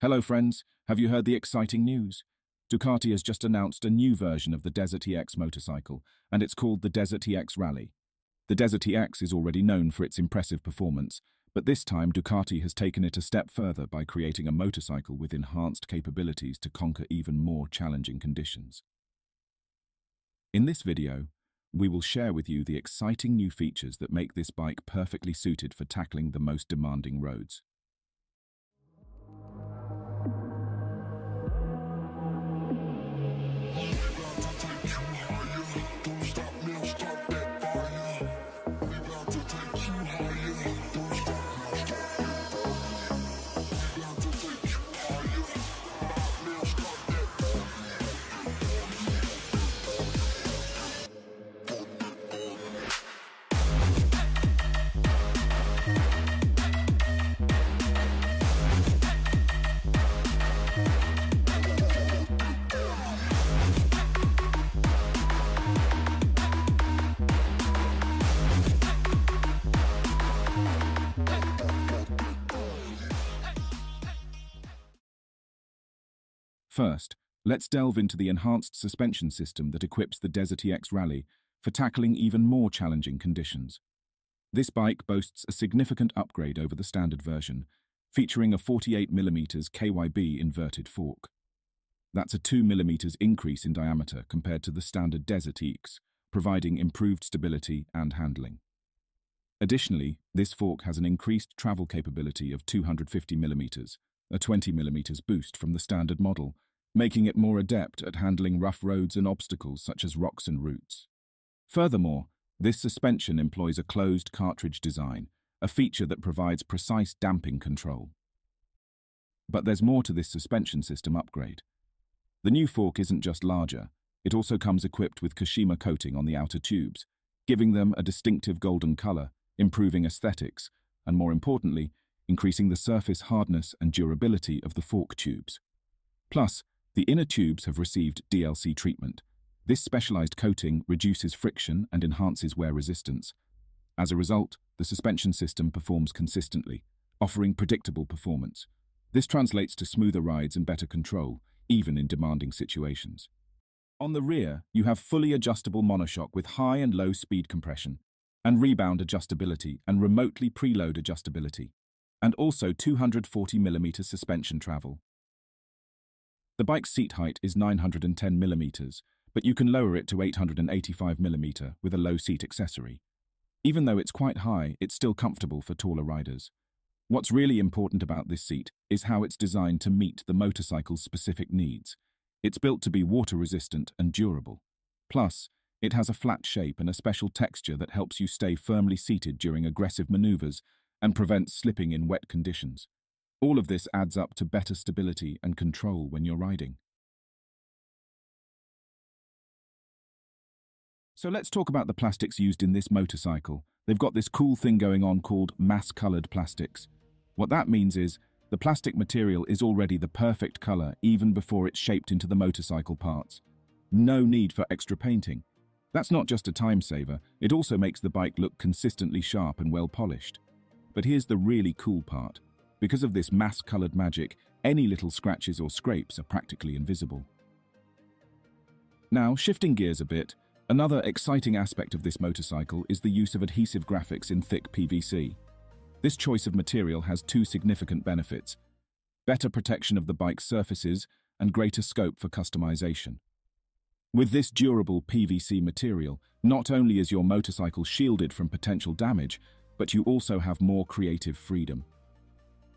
Hello friends, have you heard the exciting news? Ducati has just announced a new version of the DesertX motorcycle, and it's called the DesertX Rally. The DesertX is already known for its impressive performance, but this time Ducati has taken it a step further by creating a motorcycle with enhanced capabilities to conquer even more challenging conditions. In this video, we will share with you the exciting new features that make this bike perfectly suited for tackling the most demanding roads. First, let's delve into the enhanced suspension system that equips the DesertX Rally for tackling even more challenging conditions. This bike boasts a significant upgrade over the standard version, featuring a 48mm KYB inverted fork. That's a 2mm increase in diameter compared to the standard DesertX, providing improved stability and handling. Additionally, this fork has an increased travel capability of 250mm, a 20mm boost from the standard model, making it more adept at handling rough roads and obstacles such as rocks and roots. Furthermore, this suspension employs a closed cartridge design, a feature that provides precise damping control. But there's more to this suspension system upgrade. The new fork isn't just larger, it also comes equipped with Kashima coating on the outer tubes, giving them a distinctive golden color, improving aesthetics, and more importantly, increasing the surface hardness and durability of the fork tubes. Plus, the inner tubes have received DLC treatment. This specialized coating reduces friction and enhances wear resistance. As a result, the suspension system performs consistently, offering predictable performance. This translates to smoother rides and better control, even in demanding situations. On the rear, you have fully adjustable monoshock with high and low speed compression, and rebound adjustability and remotely preload adjustability, and also 240mm suspension travel. The bike's seat height is 910mm, but you can lower it to 885mm with a low seat accessory. Even though it's quite high, it's still comfortable for taller riders. What's really important about this seat is how it's designed to meet the motorcycle's specific needs. It's built to be water-resistant and durable. Plus, it has a flat shape and a special texture that helps you stay firmly seated during aggressive maneuvers and prevents slipping in wet conditions. All of this adds up to better stability and control when you're riding. So let's talk about the plastics used in this motorcycle. They've got this cool thing going on called mass-colored plastics. What that means is, the plastic material is already the perfect color even before it's shaped into the motorcycle parts. No need for extra painting. That's not just a time saver, it also makes the bike look consistently sharp and well polished. But here's the really cool part. Because of this mass-colored magic, any little scratches or scrapes are practically invisible. Now, shifting gears a bit, another exciting aspect of this motorcycle is the use of adhesive graphics in thick PVC. This choice of material has two significant benefits: better protection of the bike's surfaces and greater scope for customization. With this durable PVC material, not only is your motorcycle shielded from potential damage, but you also have more creative freedom.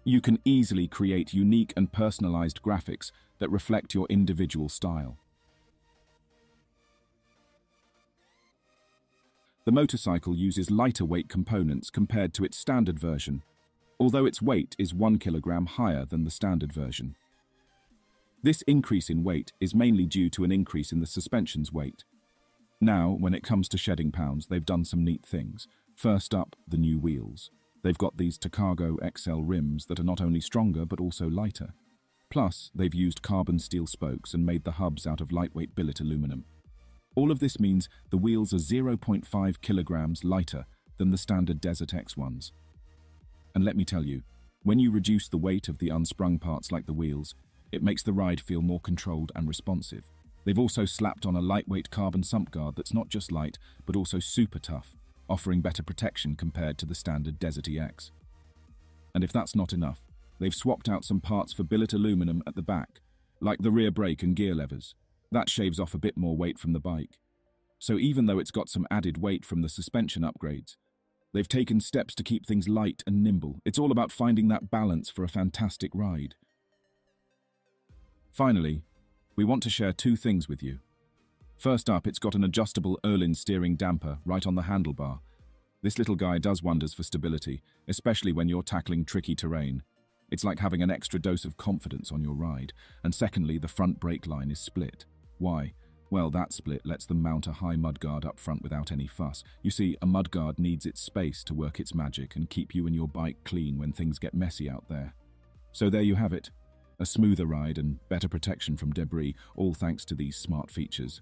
You can easily create unique and personalized graphics that reflect your individual style. The motorcycle uses lighter weight components compared to its standard version, although its weight is 1 kilogram higher than the standard version. This increase in weight is mainly due to an increase in the suspension's weight. Now, when it comes to shedding pounds, they've done some neat things. First up, the new wheels. They've got these Takago XL rims that are not only stronger but also lighter. Plus, they've used carbon steel spokes and made the hubs out of lightweight billet aluminum. All of this means the wheels are 0.5 kilograms lighter than the standard DesertX ones. And let me tell you, When you reduce the weight of the unsprung parts like the wheels, it makes the ride feel more controlled and responsive. They've also slapped on a lightweight carbon sump guard that's not just light, but also super tough, offering better protection compared to the standard DesertX. And if that's not enough, they've swapped out some parts for billet aluminum at the back, like the rear brake and gear levers. That shaves off a bit more weight from the bike. So even though it's got some added weight from the suspension upgrades, they've taken steps to keep things light and nimble. It's all about finding that balance for a fantastic ride. Finally, we want to share two things with you. First up, it's got an adjustable Öhlins steering damper right on the handlebar. This little guy does wonders for stability, especially when you're tackling tricky terrain. It's like having an extra dose of confidence on your ride. And secondly, the front brake line is split. Why? Well, that split lets them mount a high mudguard up front without any fuss. You see, a mudguard needs its space to work its magic and keep you and your bike clean when things get messy out there. So there you have it. A smoother ride and better protection from debris, all thanks to these smart features.